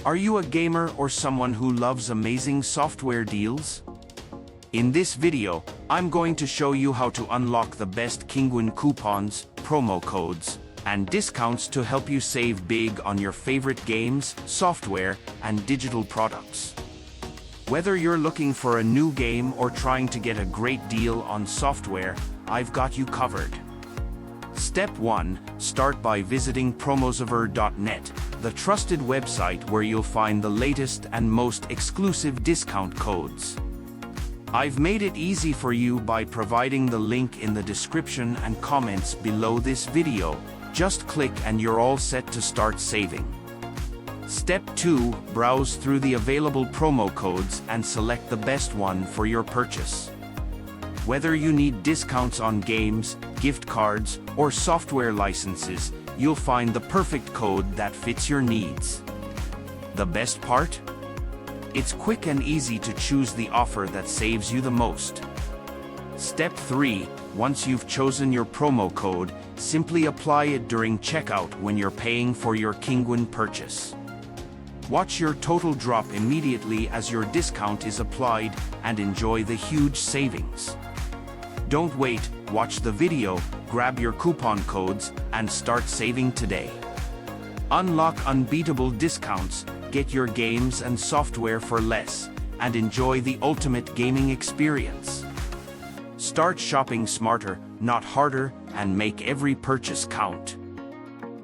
Are you a gamer or someone who loves amazing software deals? In this video, I'm going to show you how to unlock the best Kinguin coupons, promo codes, and discounts to help you save big on your favorite games, software, and digital products. Whether you're looking for a new game or trying to get a great deal on software, I've got you covered. Step 1. Start by visiting promosaver.net, the trusted website where you'll find the latest and most exclusive discount codes. I've made it easy for you by providing the link in the description and comments below this video. Just click and you're all set to start saving. Step 2. Browse through the available promo codes and select the best one for your purchase. Whether you need discounts on games, gift cards, or software licenses, you'll find the perfect code that fits your needs. The best part? It's quick and easy to choose the offer that saves you the most. Step 3. Once you've chosen your promo code, simply apply it during checkout when you're paying for your Kinguin purchase. Watch your total drop immediately as your discount is applied and enjoy the huge savings. Don't wait, watch the video, grab your coupon codes, and start saving today. Unlock unbeatable discounts, get your games and software for less, and enjoy the ultimate gaming experience. Start shopping smarter, not harder, and make every purchase count.